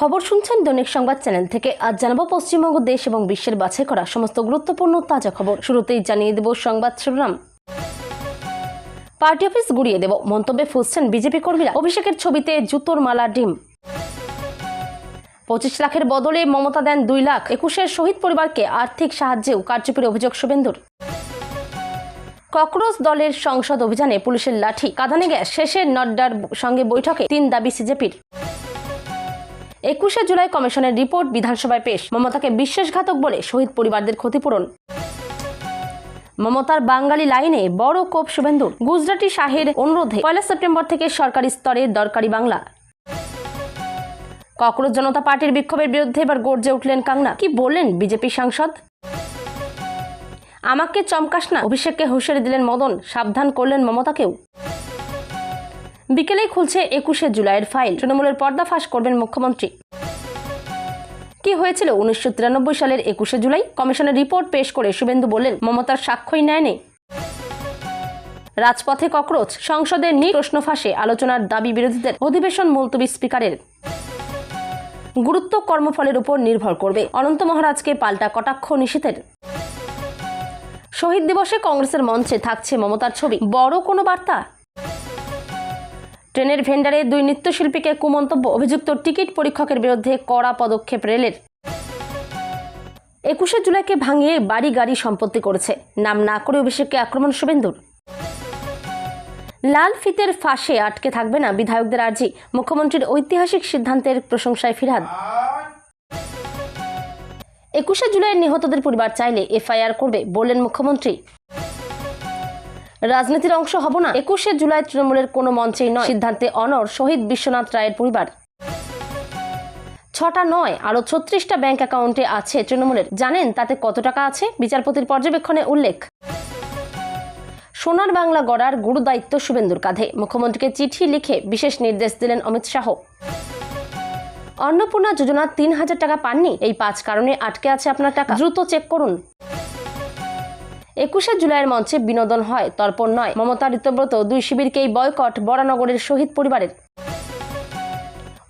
খবর শুনছেন দৈনিক সংবাদ চ্যানেল থেকে। আজ জানাবো পশ্চিমবঙ্গ দেশ এবং বিশ্বের বাছাই করা সমস্ত গুরুত্বপূর্ণ তাজা খবর। শুরুতেই জানিয়ে দেব সংবাদ শিরোনাম। পার্টি অফিস গুড়িয়ে দেব, মন্তব্যে ফুঁসছেন বিজেপি কর্মীরা। অভিষেকের ছবিতে জুতোর মালা ডিম। 25 লাখের বদলে মমতা দেন 2 লাখ। 21-এর শহীদ পরিবারকে আর্থিক সাহায্যেও কারচুপির অভিযোগ শুভেন্দুর। ককরোচ দলের সংসদ অভিযানে পুলিশের লাঠি, কাঁদানে গ্যাস। শেষে নড্ডার সঙ্গে বৈঠকে 3 দাবি সিজেপির। 21শে জুলাই কমিশনের রিপোর্ট বিধানসভায় পেশ। মমতাকে বিশ্বাসঘাতক বলে শহীদ পরিবারদের ক্ষতিপূরণ। মমতার বাঙালি লাইনে বড় কোপ শুভেন্দুর। গুজরাটি শাহের অনুরোধে 1 সেপ্টেম্বর থেকে সরকারি স্তরে দরকারি বাংলা। ককরোচ জনতা পার্টির বিক্ষোভের বিরুদ্ধে এবার গর্জে উঠলেন কাংনা। কি বললেন বিজেপি সাংসদ? আমাকে চমকাস না, অভিষেককে হুঁশিয়ারি দিলেন মদন। সাবধান করলেন মমতাকেও। বিকেলেই খুলছে 21শে জুলাইয়ের ফাইল। তৃণমূলের পর্দাফাঁস করবেন মুখ্যমন্ত্রী। কি হয়েছিল 1993 সালের 21শে জুলাই? কমিশনের রিপোর্ট পেশ করে শুভেন্দু বললেন, মমতার সাক্ষ্যই নেয়নি। রাজপথে ককরোচ, সংসদে প্রশ্ন ফাঁসে, আলোচনার দাবি বিরোধীদের। অধিবেশন মুলতবি স্পিকারের। গুরুত্ব কর্মফলের উপর নির্ভর করবে। অনন্ত মহারাজকে পাল্টা কটাক্ষ নিশীথের। শহীদ দিবসে কংগ্রেসের মঞ্চে থাকছে মমতার ছবি। বড় কোনো বার্তা? ট্রেনের ভেন্ডারে 2 নৃত্যশিল্পীকে কুমন্তব্য। অভিযুক্ত টিকিট পরীক্ষকের বিরুদ্ধে কড়া পদক্ষেপ রেলের। 21শে জুলাইকে ভাঙিয়ে বাড়ি গাড়ি সম্পত্তি করেছে। নাম না করে অভিষেককে আক্রমণ শুভেন্দুর। লাল ফিতের ফাঁসে আটকে থাকবে না বিধায়কদের আর্জি। মুখ্যমন্ত্রীর ঐতিহাসিক সিদ্ধান্তের প্রশংসায় ফিরহাদ। 21শে জুলাইয়ের নিহতদের পরিবার চাইলে এফআইআর করবে, বললেন মুখ্যমন্ত্রী। রাজনীতির অংশ হব না। 21শে জুলাই তৃণমূলের কোনো মঞ্চেই নয়, সিদ্ধান্তে অনড় শহীদ বিশ্বনাথ রায়ের পরিবার। 6টা নয়, আরো 36টা ব্যাংক অ্যাকাউন্টে আছে তৃণমূলের। জানেন তাতে কত টাকা আছে? বিচারপতির পর্যবেক্ষণে উল্লেখ। সোনার বাংলা গড়ার গুরু দায়িত্ব শুভেন্দুর কাঁধে। মুখ্যমন্ত্রীকে চিঠি লিখে বিশেষ নির্দেশ দিলেন অমিত শাহ। অন্নপূর্ণা যোজনা 3000 টাকা পাননি? এই 5 কারণে আটকে আছে আপনার টাকা, দ্রুত চেক করুন। 21শে জুলাইয়ের মঞ্চে বিনোদন হয়, তর্পণ নয়। মমতা ঋতব্রত 2 শিবিরকেই বয়কট বরানগরের শহীদ পরিবারের।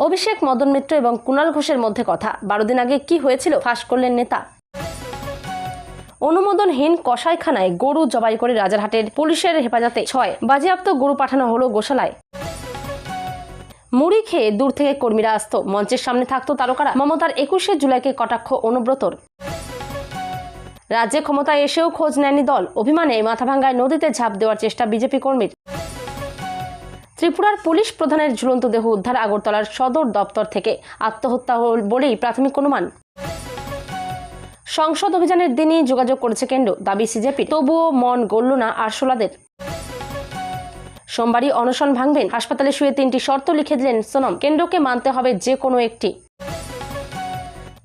অভিষেক, মদন মিত্র এবং কুণাল ঘোষের মধ্যে কথা। 12 দিন আগে কি হয়েছিল ফাঁস করলেন নেতা। অনুমোদনহীন কসাইখানায় গরু জবাই করে রাজারহাটের পুলিশের হেফাজতে 6। বাজেয়াপ্ত গরু পাঠানো হলো গোশালায়। মুড়ি খেয়ে দূর থেকে কর্মীরা আসতো, মঞ্চের সামনে থাকতো তারকারা। মমতার 21শে জুলাইকে কটাক্ষ অনুব্রতর। রাজ্যে ক্ষমতায় এসেও খোঁজ নেয়নি দল। অভিমানে মাথাভাঙ্গায় নদীতে ঝাঁপ দেওয়ার চেষ্টা বিজেপি কর্মীর। ত্রিপুরার পুলিশ প্রধানের ঝুলন্ত দেহ উদ্ধার আগরতলার সদর দপ্তর থেকে। আত্মহত্যা বলেই প্রাথমিক অনুমান। সংসদ অভিযানের দিনই যোগাযোগ করেছে কেন্দ্র, দাবি সিজেপি। তবুও মন গড়ল না আরশোলাদের। সোমবারই অনশন ভাঙবেন। হাসপাতালে শুয়ে 3টি শর্ত লিখে দিলেন সোনম। কেন্দ্রকে মানতে হবে যে কোনো একটি।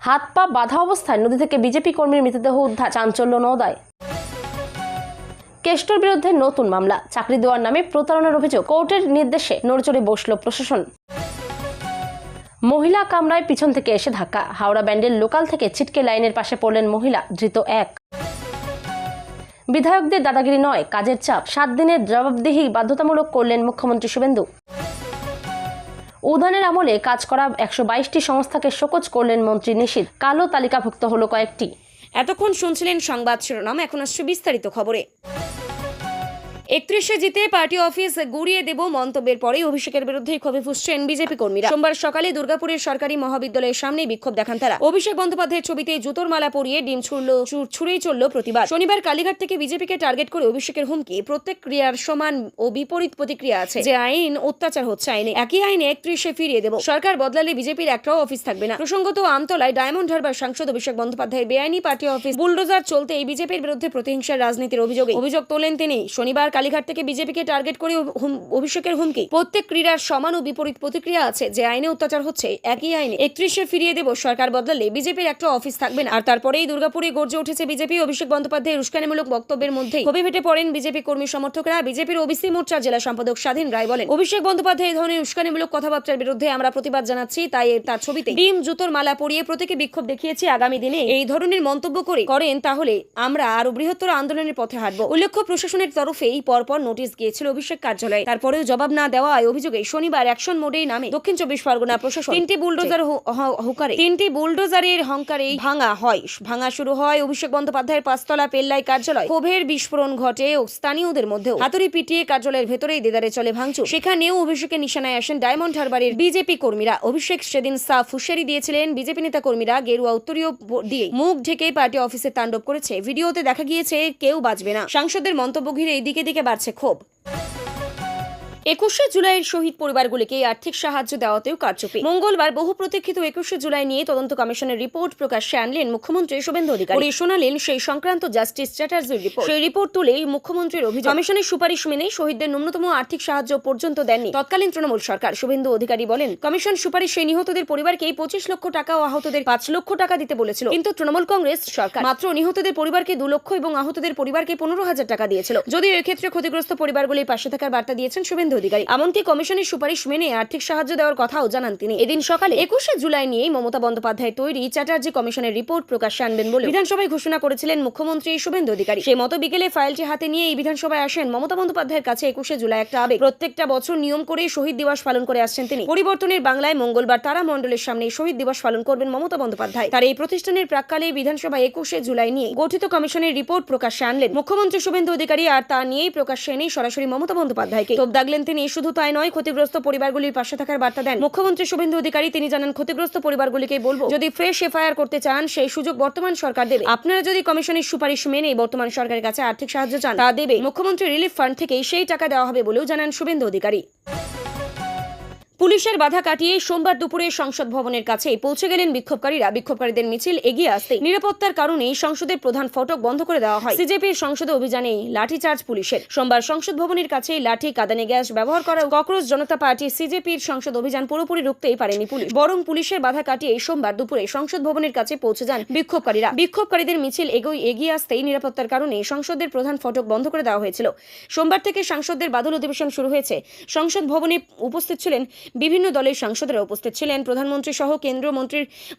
হাত পা বাঁধা অবস্থায় নদী থেকে বিজেপি কর্মীর মৃতদেহ উদ্ধার, চাঞ্চল্য নওদায়। কেষ্টর বিরুদ্ধে নতুন মামলা, চাকরি দেওয়ার নামে প্রতারণার অভিযোগ। কোর্টের নির্দেশে নড়চড়ে বসল প্রশাসন। মহিলা কামরায় পিছন থেকে এসে ধাক্কা। হাওড়া ব্যান্ডেল লোকাল থেকে ছিটকে লাইনের পাশে পড়লেন মহিলা, ধৃত 1। বিধায়কদের দাদাগিরি নয়, কাজের চাপ। 7 দিনের জবাবদিহি বাধ্যতামূলক করলেন মুখ্যমন্ত্রী শুভেন্দু। উদানের আমলে কাজ করা 122টি সংস্থাকে শোকজ করলেন মন্ত্রী নিশীথ। কালো তালিকাভুক্ত হলো কয়েকটি। এতক্ষণ শুনছিলেন সংবাদ শিরোনাম, এখন আসছে বিস্তারিত খবরে। 31শে জিতে পার্টি অফিস গুড়িয়ে দেব মন্তব্যের পরেই অভিষেকের বিরুদ্ধে ক্ষোভে ফুঁসছেন বিজেপি কর্মীরা। সোমবার সকালে দুর্গাপুরের সরকারি মহাবিদ্যালয়ের সামনে বিক্ষোভ দেখান তারা। অভিষেক বন্দ্যোপাধ্যায়ের ছবিতে জুতোর মালা পরিয়ে ডিম ছুঁড়েই চলল প্রতিবাদ। শনিবার কালীঘাট থেকে বিজেপিকে টার্গেট করে অভিষেকের হুমকি। প্রত্যেক ক্রিয়ার সমান ও বিপরীত প্রতিক্রিয়া আছে। যে আইন অত্যাচার হচ্ছে আইনে, একই আইনে 31শে ফিরিয়ে দেব। সরকার বদলালে বিজেপির একটাও অফিস থাকবে না। প্রসঙ্গত, আমতলায় ডায়মন্ড হারবার সাংসদ অভিষেক বন্দ্যোপাধ্যায়ের বেআইনি পার্টি অফিস বুলডোজার চলতে এই বিজেপির বিরুদ্ধে প্রতিহিংসার রাজনীতির অভিযোগ তোলেন তিনি। শনিবার কালীঘাট থেকে বিজেপিকে টার্গেট করে অভিষেকের হুমকি। প্রত্যেক ক্রীড়ার সমান ও বিপরীত প্রতিক্রিয়া আছে। যে আইনে অত্যাচার হচ্ছে একই আইনে 31শে ফিরিয়ে দেব। সরকার বদলালে বিজেপির একটা অফিস থাকবে না। আর তারপরেই দুর্গাপুরে গর্জে উঠেছে বিজেপি। অভিষেক বন্দ্যোপাধ্যায়ের উস্কানিমূলক বক্তব্যের মধ্যেই ক্ষোভে ফেটে পড়েন বিজেপি কর্মী সমর্থকরা। বিজেপির ওবিসি মোর্চার জেলা সম্পাদক স্বাধীন রায় বলেন, অভিষেক বন্দ্যোপাধ্যায় এই ধরনের উস্কানিমূলক কথাবার্তার বিরুদ্ধে আমরা প্রতিবাদ জানাচ্ছি। তাই তার ছবিতে ডিম জুতোর মালা পরিয়ে প্রতীকী বিক্ষোভ দেখিয়েছি। আগামী দিনে এই ধরনের মন্তব্য করেন তাহলে আমরা আরো বৃহত্তর আন্দোলনের পথে হাঁটব। উল্লেখ্য, প্রশাসনের তরফে এই পরপর নোটিশ গিয়েছিল অভিষেক কার্যালয়ে, তারপরেও জবাব না দেওয়ায় অভিযোগে শনিবার অ্যাকশন মোডেই নামে দক্ষিণ 24 পরগনা প্রশাসন। তিনটি বুলডোজারের হংকারে ভাঙা শুরু হয় অভিষেক বন্দ্যোপাধ্যায়ের পাঁচতলা পেল্লাই কার্যালয়। ক্ষোভের বিস্ফোরণ ঘটে ও স্থানীয়দের মধ্যেও হাতুড়ি পিটিয়ে কার্যালয়ের ভেতরেই দেদারে চলে ভাঙচুর। সেখানেও অভিষেকের নিশানায় আসেন ডায়মন্ড হারবারের বিজেপি কর্মীরা। অভিষেক সেদিন সাফ হুঁশিয়ারি দিয়েছিলেন, বিজেপি নেতা কর্মীরা গেরুয়া উত্তরীয় দিয়ে মুখ ঢেকে পার্টি অফিসে তাণ্ডব করেছে। ভিডিওতে দেখা গিয়েছে কেউ বাঁচবে না। সাংসদের মন্তব্য ঘিরে দিকে দিকে বাড়ছে ক্ষোভ। 21শে জুলাইয়ের শহীদ পরিবারগুলিকে আর্থিক সাহায্য দেওয়াতেও কারচুপি। মঙ্গলবার বহু প্রতীক্ষিত 21শে জুলাই নিয়ে তদন্ত কমিশনের রিপোর্ট প্রকাশ্যে আনলেন মুখ্যমন্ত্রী শুভেন্দু অধিকারী। শোনালেন সেই সংক্রান্ত জাস্টিস চ্যাটার্জির রিপোর্ট। সেই রিপোর্ট তুলেই মুখ্যমন্ত্রীর অভিযোগ, কমিশনের সুপারিশ মেনে শহীদদের ন্যূনতম আর্থিক সাহায্য পর্যন্ত দেননি তৎকালীন তৃণমূল সরকার। শুভেন্দু অধিকারী বলেন, কমিশন সুপারিশে নিহতদের পরিবারকে 25 লক্ষ টাকা ও আহতদের 5 লক্ষ টাকা দিতে বলেছিল, কিন্তু তৃণমূল কংগ্রেস সরকার মাত্র নিহতদের পরিবারকে 2 লক্ষ এবং আহতদের পরিবারকে 15,000 টাকা দিয়েছিল। যদিও এক্ষেত্রে ক্ষতিগ্রস্ত পরিবারগুলির পাশে থাকার বার্তা দিয়েছেন শুভেন্দু অধিকারী। এমনকি কমিশনের সুপারিশ মেনে আর্থিক সাহায্য দেওয়ার কথাও জানান তিনি। এদিন সকালে 21শে জুলাই নিয়ে মমতা বন্দ্যোপাধ্যায় তৈরি চ্যাটার্জি কমিশনের রিপোর্ট প্রকাশ্যে আনবেন বলে বিধানসভায় ঘোষণা করেছিলেন মুখ্যমন্ত্রী শুভেন্দু অধিকারী। সেই মতো বিকেলে ফাইলটি হাতে নিয়ে এই বিধানসভায় আসেন মমতা বন্দ্যোপাধ্যায়ের কাছে। 21শে জুলাই একটা আবেগ। প্রত্যেকটা বছর নিয়ম করে শহীদ দিবস পালন করে আসছেন তিনি। পরিবর্তনের বাংলায় মঙ্গলবার তারা মণ্ডলের সামনে শহীদ দিবস পালন করবেন মমতা বন্দ্যোপাধ্যায়। তার এই প্রতিষ্ঠানের প্রাক্কালে বিধানসভায় 21শে জুলাই নিয়ে গঠিত কমিশনের রিপোর্ট প্রকাশ্যে আনলেন মুখ্যমন্ত্রী শুভেন্দু অধিকারী। আর তা নিয়েই প্রকাশ্যে এনে সরাসরি মমতা বন্দ্যোপাধ্যায়কে তোপ দাগলেন তিনি। শুধু তাই নয়, ক্ষতিগ্রস্ত পরিবারগুলির পাশে থাকার বার্তা দেন মুখ্যমন্ত্রী শুভেন্দু অধিকারী। তিনি জানান, ক্ষতিগ্রস্ত পরিবারগুলিকে বলবো, যদি ফ্রেশ এফআইআর করতে চান সেই সুযোগ বর্তমান সরকার দেবে। আপনারা যদি কমিশনের সুপারিশ মেনে বর্তমান সরকারের কাছে আর্থিক সাহায্য চান তা দেবে। মুখ্যমন্ত্রী রিলিফ ফান্ড থেকে সেই টাকা দেওয়া হবে বলেও জানান শুভেন্দু অধিকারী। পুলিশের বাধা কাটিয়ে সোমবার দুপুরে সংসদ ভবনের কাছে পৌঁছে গেলেন বিক্ষোভকারীরা। বিক্ষোভকারীদের মিছিল এগিয়ে আসতে নিরাপত্তার কারণে সংসদের প্রধান ফটক বন্ধ করে দেওয়া হয়। সিজেপির সংসদে অভিযানে লাঠিচার্জ পুলিশের। সোমবার সংসদ ভবনের কাছে লাঠি, কাঁদানে গ্যাস ব্যবহার করা ককরোচ জনতা পার্টি সিজেপির সংসদ অভিযান পুরোপুরি রুখতেই পারেনি পুলিশ, বরং পুলিশের বাধা কাটিয়ে সোমবার দুপুরে সংসদ ভবনের কাছে পৌঁছে যান বিক্ষোভকারীরা। বিক্ষোভকারীদের মিছিল এগিয়ে আসতেই নিরাপত্তার কারণে সংসদের প্রধান ফটক বন্ধ করে দেওয়া হয়েছিল। সোমবার থেকে সাংসদদের বাদল অধিবেশন শুরু হয়েছে। সংসদ ভবনে উপস্থিত ছিলেন বিভিন্ন দলের সাংসদরা, উপস্থিত ছিলেন প্রধানমন্ত্রী সহ কেন্দ্রীয়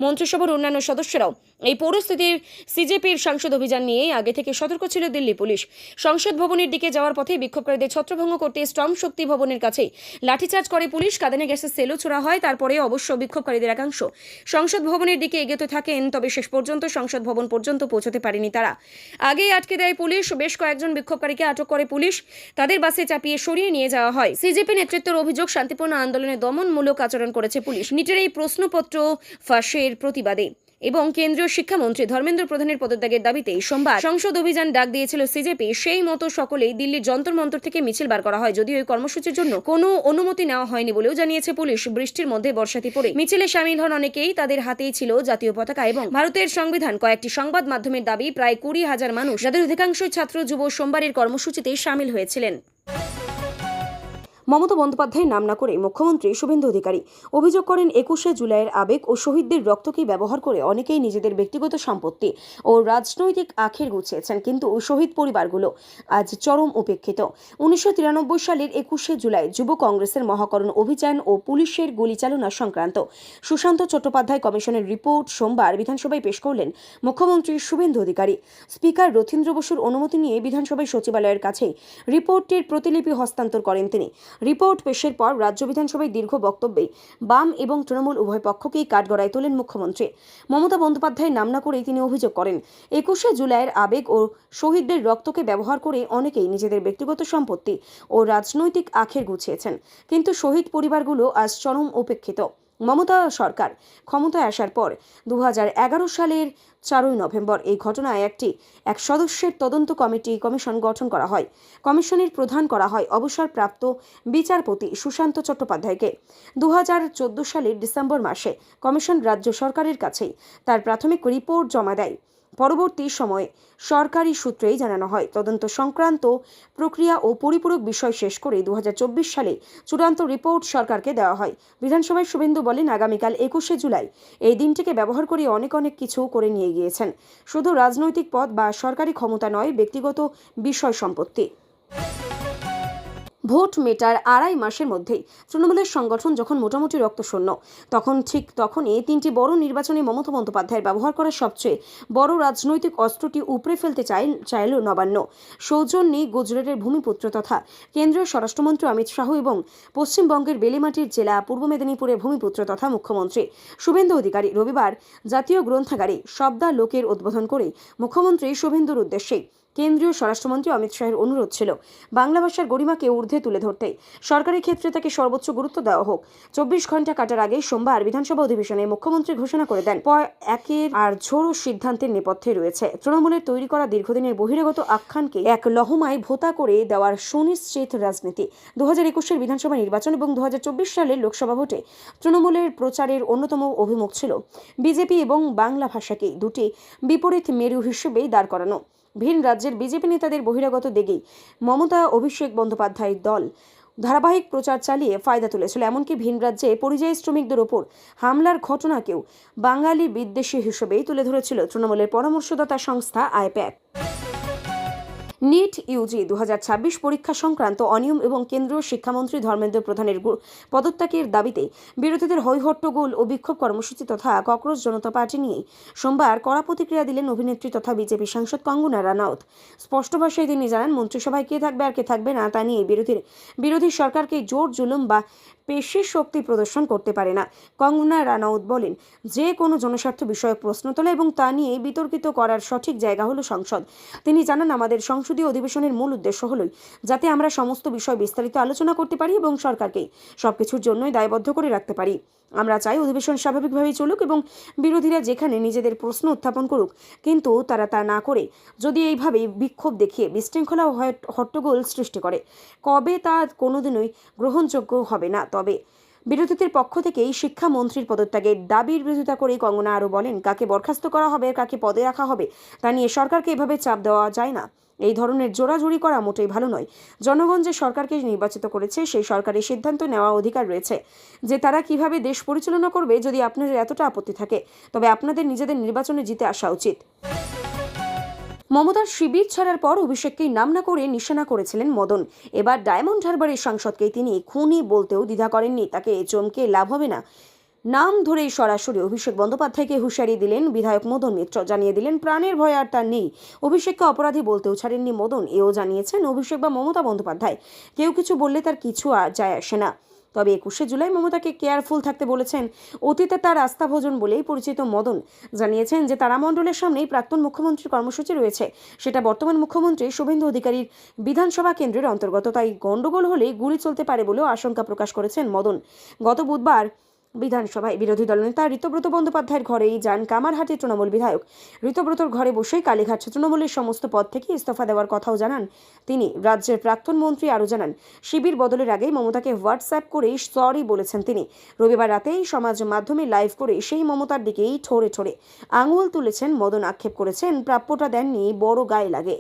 মন্ত্রিসভার অন্যান্য সদস্যরাও। এই পরিস্থিতির সিজেপির সংসদ অভিযান নিয়ে আগে থেকে সতর্ক ছিল দিল্লি পুলিশ। সংসদ ভবনের দিকে যাওয়ার পথে বিক্ষোভকারীদের ছত্রভঙ্গ করতে স্ট্রং শক্তি ভবনের কাছে লাঠিচার্জ করে পুলিশ। কাঁদানে গ্যাসের সেলও ছোড়া হয়। তারপরে অবশ্য বিক্ষোভকারীদের একাংশ সংসদ ভবনের দিকে এগোতে থাকেন, তবে শেষ পর্যন্ত সংসদ ভবন পর্যন্ত পৌঁছতে পারেনি তারা। আগেই আটকে দেয় পুলিশ। বেশ কয়েকজন বিক্ষোভকারীকে আটক করে পুলিশ। তাদের বাসে চাপিয়ে সরিয়ে নিয়ে যাওয়া হয়। সিজেপি নেতৃত্বের অভিযোগ, শান্তিপূর্ণ আন্দোলনে দমনমূলক আচরণ করেছে পুলিশ। নিটের এই প্রশ্নপত্র ফাঁসের প্রতিবাদে এবং কেন্দ্রীয় শিক্ষামন্ত্রী ধর্মেন্দ্র প্রধানের পদত্যাগের দাবিতে সোমবার সংসদ অভিযান ডাক দিয়েছিল সিজেপি। সেই মতো সকলেই দিল্লির যন্তর মন্তর থেকে মিছিল বার করা হয়। যদিও এই কর্মসূচির জন্য কোনো অনুমতি নেওয়া হয়নি বলেও জানিয়েছে পুলিশ। বৃষ্টির মধ্যে বর্ষাতি পড়ে মিছিলে সামিল হন অনেকেই। তাদের হাতেই ছিল জাতীয় পতাকা এবং ভারতের সংবিধান। কয়েকটি সংবাদ মাধ্যমের দাবি, প্রায় 20,000 মানুষ, যাদের অধিকাংশই ছাত্র যুব, সোমবারের কর্মসূচিতে সামিল হয়েছিলেন। মমতা বন্দ্যোপাধ্যায়ের নাম না করে মুখ্যমন্ত্রী শুভেন্দু অধিকারী অভিযোগ করেন, 21শে জুলাইয়ের আবেগ ও শহীদদের রক্তকে ব্যবহার করে অনেকেই নিজেদের ব্যক্তিগত সম্পত্তি ও রাজনৈতিক আখের গুছিয়েছেন, কিন্তু শহীদ পরিবারগুলো আজ চরম উপেক্ষিত। 1993 সালের 21শে জুলাই যুব কংগ্রেসের মহাকরণ অভিযান ও পুলিশের গুলিচালনা সংক্রান্ত সুশান্ত চট্টোপাধ্যায় কমিশনের রিপোর্ট সোমবার বিধানসভায় পেশ করলেন মুখ্যমন্ত্রী শুভেন্দু অধিকারী। স্পিকার রথীন্দ্র বসুর অনুমতি নিয়ে বিধানসভায় সচিবালয়ের কাছে রিপোর্টের প্রতিলিপি হস্তান্তর করেন তিনি। রিপোর্ট পেশের পর রাজ্য বিধানসভায় দীর্ঘ বক্তব্যে বাম এবং তৃণমূল উভয় পক্ষকেই কাঠগড়ায় তোলেন মুখ্যমন্ত্রী। মমতা বন্দ্যোপাধ্যায়ের নাম না করেই তিনি অভিযোগ করেন, 21শে জুলাইয়ের আবেগ ও শহীদদের রক্তকে ব্যবহার করে অনেকেই নিজেদের ব্যক্তিগত সম্পত্তি ও রাজনৈতিক আখের গুছিয়েছেন, কিন্তু শহীদ পরিবারগুলো আজ চরম উপেক্ষিত। মমতা সরকার ক্ষমতায় আসার পর 2011 সালের 4 নভেম্বর এই ঘটনায় এক সদস্যের তদন্ত কমিশন গঠন করা হয়। কমিশনের প্রধান করা হয় অবসরপ্রাপ্ত বিচারপতি সুশান্ত চট্টোপাধ্যায়কে। 2014 সালের ডিসেম্বর মাসে কমিশন রাজ্য সরকারের কাছেই তার প্রাথমিক রিপোর্ট জমা দেয়। পরবর্তী সময়ে সরকারি সূত্রেই জানানো হয়, তদন্ত সংক্রান্ত প্রক্রিয়া ও পরিপূরক বিষয় শেষ করে 2024 সালে চূড়ান্ত রিপোর্ট সরকারকে দেওয়া হয়। বিধানসভায় শুভেন্দু বলেন, আগামীকাল 21শে জুলাই এই দিনটিকে ব্যবহার করে অনেক কিছু করে নিয়ে গিয়েছেন। শুধু রাজনৈতিক পদ বা সরকারি ক্ষমতা নয়, ব্যক্তিগত বিষয় সম্পত্তি। ভোট মেটার আড়াই মাসের মধ্যেই তৃণমূলের সংগঠন যখন মোটামুটি রক্তশূন্য, তখনই তিনটি বড় নির্বাচনে মমতা বন্দ্যোপাধ্যায়ের ব্যবহার করা সবচেয়ে বড় রাজনৈতিক অস্ত্রটি উপড়ে ফেলতে চাইল নবান্ন। সৌজন্যে গুজরাটের ভূমিপুত্র তথা কেন্দ্রীয় স্বরাষ্ট্রমন্ত্রী অমিত শাহ এবং পশ্চিমবঙ্গের বেলেমাটির জেলা পূর্ব মেদিনীপুরের ভূমিপুত্র তথা মুখ্যমন্ত্রী শুভেন্দু অধিকারী রবিবার জাতীয় গ্রন্থাগারে শব্দা লোকের উদ্বোধন করে মুখ্যমন্ত্রী শুভেন্দুর উদ্দেশ্যে কেন্দ্রীয় স্বরাষ্ট্রমন্ত্রী অমিত শাহের অনুরোধ ছিল বাংলা ভাষার গরিমাকে ঊর্ধ্বে তুলে ধরতে সরকারি ক্ষেত্রে তাকে সর্বোচ্চ গুরুত্ব দেওয়া হোক। 24 ঘন্টা কাটার আগে সোমবার বিধানসভা অধিবেশনে মুখ্যমন্ত্রী ঘোষণা করে দেন একের আর ঝোড়ো সিদ্ধান্তের নেপথ্যে রয়েছে তৃণমূলের তৈরি করা দীর্ঘদিনের বহিরাগত আখ্যানকে এক লহমায় ভোতা করে দেওয়ার সুনিশ্চিত রাজনীতি। 2021-এর বিধানসভা নির্বাচন এবং 2024 সালের লোকসভা ভোটে তৃণমূলের প্রচারের অন্যতম অভিমুখ ছিল বিজেপি এবং বাংলা ভাষাকে দুটি বিপরীত মেরু হিসেবেই দাঁড় করানো। ভিন রাজ্যের বিজেপি নেতাদের বহিরাগত দেগেই মমতা অভিষেক বন্দ্যোপাধ্যায়ের দল ধারাবাহিক প্রচার চালিয়ে ফায়দা তুলেছিল। এমনকি ভিন রাজ্যে পরিযায়ী শ্রমিকদের ওপর হামলার ঘটনাকেও বাঙালি বিদ্বেষী হিসেবেই তুলে ধরেছিল তৃণমূলের পরামর্শদাতা সংস্থা আইপ্যাক। নিট ইউজি 2026 পরীক্ষা সংক্রান্ত অনিয়ম এবং কেন্দ্রীয় শিক্ষামন্ত্রী ধর্মেন্দ্র প্রধানের পদত্যাগের দাবিতে বিরোধীদের হইহট্টগোল ও বিক্ষোভ কর্মসূচি তথা ককরোচ জনতা পার্টি নিয়ে সোমবার কড়া প্রতিক্রিয়া দিলেন অভিনেত্রী তথা বিজেপি সাংসদ কঙ্গনা রানাউত। স্পষ্ট ভাষায় তিনি জানান, মন্ত্রিসভায় কে থাকবে আর কে থাকবে না তা নিয়ে বিরোধী সরকারকে জোর জুলুম বা পেশি শক্তি প্রদর্শন করতে পারে না। কঙ্গনা রানাউত বলেন, যে কোনো জনস্বার্থ বিষয়ক প্রশ্ন তোলা এবং তা নিয়ে বিতর্কিত করার সঠিক জায়গা হলো সংসদ। তিনি জানান, আমাদের সংসদীয় অধিবেশনের মূল উদ্দেশ্য হলোই যাতে আমরা সমস্ত বিষয় বিস্তারিত আলোচনা করতে পারি এবং সরকারকে সবকিছুর জন্যই দায়বদ্ধ করে রাখতে পারি। আমরা চাই অধিবেশন স্বাভাবিকভাবেই চলুক এবং বিরোধীরা যেখানে নিজেদের প্রশ্ন উত্থাপন করুক, কিন্তু তারা তা না করে যদি এইভাবেই বিক্ষোভ দেখিয়ে বিশৃঙ্খলা ও হট্টগোল সৃষ্টি করে কবে তা কোনোদিনই গ্রহণযোগ্য হবে না। তবে বিরোধীদের পক্ষ থেকেই শিক্ষামন্ত্রীর পদত্যাগের দাবির বিরোধিতা করে কঙ্গনা আরও বলেন, কাকে বরখাস্ত করা হবে কাকে পদে রাখা হবে তা নিয়ে সরকারকে এভাবে চাপ দেওয়া যায় না। এই ধরনের জোরাজুরি করা মোটেই ভালো নয়। জনগণ যে সরকারকে নির্বাচিত করেছে সেই সরকারের সিদ্ধান্ত নেওয়া অধিকার রয়েছে যে তারা কিভাবে দেশ পরিচালনা করবে। যদি আপনাদের এতটা আপত্তি থাকে তবে আপনাদের নিজেদের নির্বাচনে জিতে আসা উচিত। মমতার শিবির ছাড়ার পর অভিষেককেই নাম না করে নিশানা করেছিলেন মদন। এবার ডায়মন্ড হারবারের সাংসদকেই তিনি খুনি বলতেও দ্বিধা করেননি। তাকে চমকে লাভ হবে না, নাম ধরেই সরাসরি অভিষেক বন্দ্যোপাধ্যায়কে হুঁশিয়ারি দিলেন বিধায়ক মদন মিত্র। জানিয়ে দিলেন প্রাণের ভয় আর তার নেই। অভিষেককে অপরাধী বলতেও ছাড়েননি মদন। এও জানিয়েছেন, অভিষেক বা মমতা বন্দ্যোপাধ্যায় কেউ কিছু বললে তার কিছু আর যায় আসে না। তবে 21শে জুলাই মমতাকে কেয়ারফুল থাকতে বলেছেন। অতীতে তার আস্থাভোজন বলেই পরিচিত মদন জানিয়েছেন যে তারামণ্ডলের সামনেই প্রাক্তন মুখ্যমন্ত্রীর কর্মসূচি রয়েছে, সেটা বর্তমান মুখ্যমন্ত্রী শুভেন্দু অধিকারীর বিধানসভা কেন্দ্রের অন্তর্গত। তাই গন্ডগোল হলে গুলি চলতে পারে বলেও আশঙ্কা প্রকাশ করেছেন মদন। গত বুধবার বিধানসভায় বিরোধী দলনেতা ঋতব্রত বন্দ্যোপাধ্যায়ের ঘরেই যান কামারহাটি তৃণমূল বিধায়ক। ঋতব্রতর ঘরে বসেই কালীঘাট তৃণমূলের সমস্ত পদ থেকে ইস্তফা দেওয়ার কথাও জানান তিনি। রাজ্যের প্রাক্তন মন্ত্রী আরও জানান, শিবির বদলের আগেই মমতাকে হোয়াটসঅ্যাপ করেই সরি বলেছেন তিনি। রবিবার রাতেই সমাজ মাধ্যমে লাইভ করে সেই মমতার দিকেই ঠোরে ঠোরে আঙুল তুলেছেন মদন। আক্ষেপ করেছেন, প্রাপ্যটা দেননি, বড় গায়ে লাগে।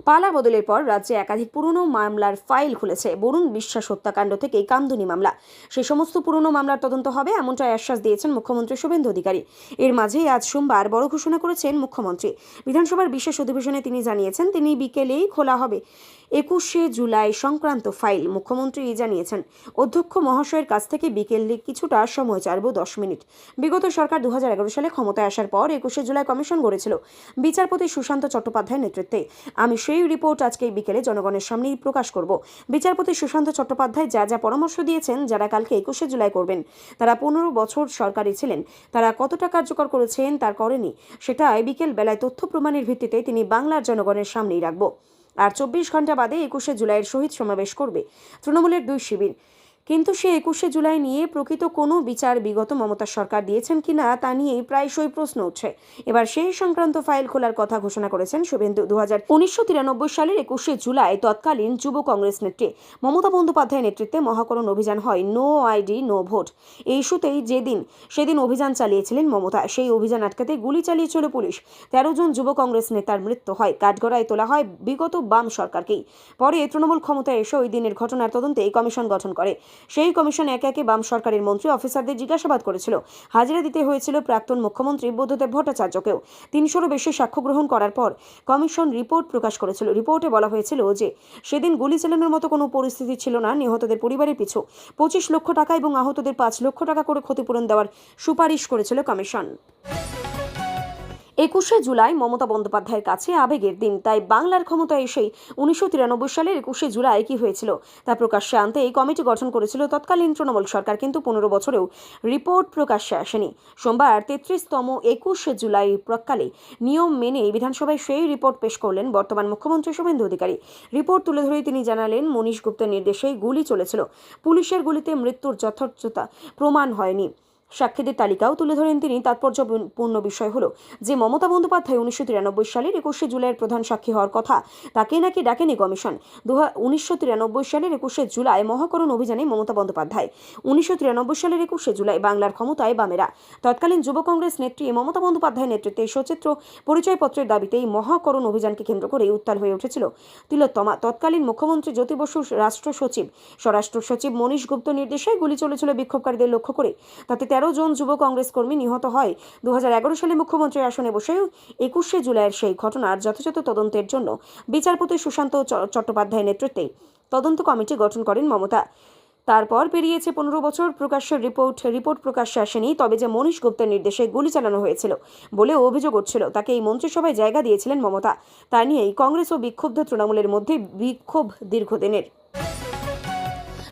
পালা বদলের পর রাজ্যে একাধিক পুরনো মামলার ফাইল খুলেছে। বরুণ বিশ্বাস হত্যাকাণ্ড থেকে কান্দুনি মামলা, সেই সমস্ত পুরনো মামলার তদন্ত হবে এমনটাই আশ্বাস দিয়েছেন মুখ্যমন্ত্রী শুভেন্দু অধিকারী। এর মাঝেই আজ সোমবার বড় ঘোষণা করেছেন মুখ্যমন্ত্রী। বিধানসভার বিশেষ অধিবেশনে তিনি জানিয়েছেন তিনি বিকেলেই খোলা হবে 21শে জুলাই সংক্রান্ত ফাইল। মুখ্যমন্ত্রী জানিয়েছেন, অধ্যক্ষ মহাশয়ের কাছ থেকে বিকেলে কিছুটা সময় চাইব, 10 মিনিট। বিগত সরকার 2011 সালে ক্ষমতায় আসার পর 21শে জুলাই কমিশন গড়েছিল বিচারপতি সুশান্ত চট্টোপাধ্যায়ের নেতৃত্বে। আমি সেই রিপোর্ট আজকে বিকেলে জনগণের সামনেই প্রকাশ করব। বিচারপতি সুশান্ত চট্টোপাধ্যায় যা যা পরামর্শ দিয়েছেন যারা কালকে 21শে জুলাই করবেন, তারা 15 বছর সরকারে ছিলেন, তারা কতটা কার্যকর করেছেন তার করেনি, সেটাই বিকেল বেলায় তথ্য প্রমাণের ভিত্তিতে তিনি বাংলার জনগণের সামনেই রাখব। আর 24 ঘন্টা বাদে 21শে জুলাইয়ের শহীদ সমাবেশ করবে তৃণমূলের 2 শিবির। কিন্তু সে 21শে জুলাই নিয়ে প্রকৃত কোনো বিচার বিগত মমতা সরকার দিয়েছেন কিনা তা নিয়েই প্রায়শই প্রশ্ন উঠছে। এবার সেই সংক্রান্ত ফাইল খোলার কথা ঘোষণা করেছেন শুভেন্দু। 1993 সালের 21শে জুলাই তৎকালীন যুব কংগ্রেস নেত্রী মমতা বন্দ্যোপাধ্যায়ের নেতৃত্বে মহাকরণ অভিযান হয় নো আইডি নো ভোট। এই ইস্যুতেই সেদিন অভিযান চালিয়েছিলেন মমতা। সেই অভিযান আটকাতে গুলি চালিয়েছিল পুলিশ। 13 জন যুব কংগ্রেস নেতার মৃত্যু হয়। কাঠগড়ায় তোলা হয় বিগত বাম সরকারকেই। পরে তৃণমূল ক্ষমতায় এসে ওই দিনের ঘটনার তদন্তে কমিশন গঠন করে। সেই কমিশন একে একে বাম সরকারের মন্ত্রী অফিসারদের জিজ্ঞাসাবাদ করেছিল। হাজিরা দিতে হয়েছিল প্রাক্তন মুখ্যমন্ত্রী বুদ্ধদেব ভট্টাচার্যকেও। 300-রও বেশি সাক্ষ্য গ্রহণ করার পর কমিশন রিপোর্ট প্রকাশ করেছিল। রিপোর্টে বলা হয়েছিল যে সেদিন গুলি চালানোর মতো কোনো পরিস্থিতি ছিল না। নিহতদের পরিবারের পিছু 25 লক্ষ টাকা এবং আহতদের 5 লক্ষ টাকা করে ক্ষতিপূরণ দেওয়ার সুপারিশ করেছিল কমিশন। 21শে জুলাই মমতা বন্দ্যোপাধ্যায়ের কাছে আবেগের দিন। তাই বাংলার ক্ষমতায় এসেই 1993 সালের 21শে জুলাই কি হয়েছিল তা প্রকাশ্যে আনতে এই কমিটি গঠন করেছিল তৎকালীন তৃণমূল সরকার, কিন্তু 15 বছরেও রিপোর্ট প্রকাশ্যে আসেনি। সোমবার 33তম 21শে জুলাই প্রাক্কালে নিয়ম মেনে বিধানসভায় সেই রিপোর্ট পেশ করলেন বর্তমান মুখ্যমন্ত্রী শুভেন্দু অধিকারী। রিপোর্ট তুলে ধরেই তিনি জানালেন, মনীশ গুপ্তের নির্দেশেই গুলি চলেছিল। পুলিশের গুলিতে মৃত্যুর যথার্থতা প্রমাণ হয়নি। সাক্ষীদের তালিকাও তুলে ধরেন তিনি। তাৎপর্যপূর্ণ বিষয় হলো যে মমতা বন্দ্যোপাধ্যায় 1993 সালের 21শে জুলাইয়ের প্রধান সাক্ষী হওয়ার কথা, তাকে নাকি ডাকেনি কমিশন। 1993 সালের 21শে জুলাই মহাকরণ অভিযানে মমতা বন্দ্যোপাধ্যায়। 1993 সালের 21শে জুলাই বাংলার ক্ষমতায় বামেরা। তৎকালীন যুব কংগ্রেস নেত্রী মমতা বন্দ্যোপাধ্যায়ের নেতৃত্বে সচিত্র পরিচয়পত্রের দাবিতে এই মহাকরণ অভিযানকে কেন্দ্র করে উত্তাল হয়ে উঠেছিল তিলোত্তমা। তৎকালীন মুখ্যমন্ত্রী জ্যোতি বসু রাষ্ট্র সচিব, স্বরাষ্ট্র সচিব মনীশ গুপ্ত নির্দেশে গুলি চলেছিল বিক্ষোভকারীদের লক্ষ্য করে। তাতে 13 জন যুব কংগ্রেস কর্মী নিহত হয়। 2011 সালে মুখ্যমন্ত্রীর আসনে বসে 21শে জুলাইয়ের সেই ঘটনার যথাযথ তদন্তের জন্য বিচারপতি সুশান্ত চট্টোপাধ্যায়ের নেতৃত্বে তদন্ত কমিটি গঠন করেন মমতা। তারপর পেরিয়েছে 15 বছর, প্রকাশ্যের রিপোর্ট প্রকাশ্যে আসেনি। তবে যে মনীশ গুপ্তের নির্দেশে গুলি চালানো হয়েছিল বলে অভিযোগ উঠছিল, তাকে এই মন্ত্রিসভায় জায়গা দিয়েছিলেন মমতা। তা নিয়েই কংগ্রেস ও বিক্ষুব্ধ তৃণমূলের মধ্যে বিক্ষোভ দীর্ঘদিনের।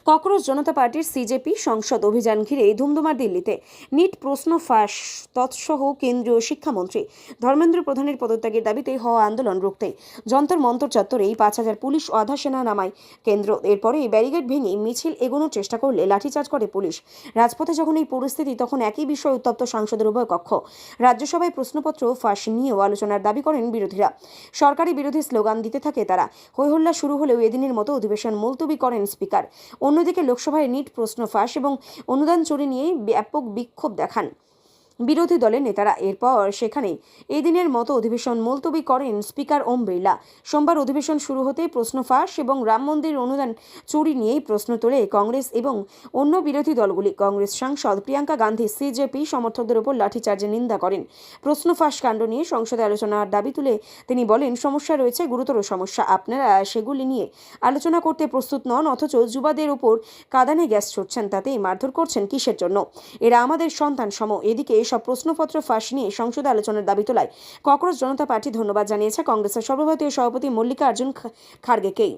ককরোচ জনতা পার্টির সিজেপি সংসদ অভিযান ঘিরে ধুমধুমার দিল্লিতে। নিট প্রশ্ন ফাঁস তৎসহ কেন্দ্রীয় শিক্ষামন্ত্রী ধর্মেন্দ্র প্রধানের পদত্যাগের দাবিতে হওয়া আন্দোলন রুখতে যন্তর মন্তর চত্বরেই 5000 পুলিশ ও আধা সেনা নামায় কেন্দ্র। এরপরে ব্যারিকেড ভেঙে মিছিল এগোনোর চেষ্টা করলে লাঠিচার্জ করে পুলিশ। রাজপথে যখন এই পরিস্থিতি, তখন একই বিষয়ে উত্তপ্ত সংসদের উভয় কক্ষ। রাজ্যসভায় প্রশ্নপত্র ফাঁস নিয়েও আলোচনার দাবি করেন বিরোধীরা। সরকারি বিরোধী স্লোগান দিতে থাকে তারা। হইহল্লা শুরু হলেও এদিনের মতো অধিবেশন মুলতবি করেন স্পিকার। অন্যদিকে লোকসভায় নিট প্রশ্ন ফাঁস এবং অনুদান চুরি নিয়ে ব্যাপক বিক্ষোভ দেখান বিরোধী দলের নেতারা। এরপর সেখানেই এই দিনের মতো অধিবেশন মুলতবি করেন স্পিকার ওম বিড়লা। সোমবার অধিবেশন শুরু হতে প্রশ্ন ফাঁস এবং রাম মন্দির অনুদান চুরি নিয়েই প্রশ্ন তোলে কংগ্রেস এবং অন্য বিরোধী দলগুলি। কংগ্রেস সাংসদ প্রিয়াঙ্কা গান্ধী সিজেপি সমর্থকদের উপর লাঠিচার্জের নিন্দা করেন। প্রশ্ন ফাঁস কাণ্ড নিয়ে সংসদে আলোচনার দাবি তুলে তিনি বলেন, সমস্যা রয়েছে, গুরুতর সমস্যা। আপনারা সেগুলি নিয়ে আলোচনা করতে প্রস্তুত নন, অথচ যুবাদের উপর কাঁদানে গ্যাস ছুটছেন, তাতেই মারধর করছেন কিসের জন্য? এরা আমাদের সন্তান সম। এদিকে সব প্রশ্নপত্র ফাঁস নিয়ে সংসদে আলোচনার দাবি তোলায় ককরোচ জনতা পার্টি ধন্যবাদ জানিয়েছে কংগ্রেসের সর্বভারতীয় সভাপতি মল্লিকার্জুন খাড়গেকেই।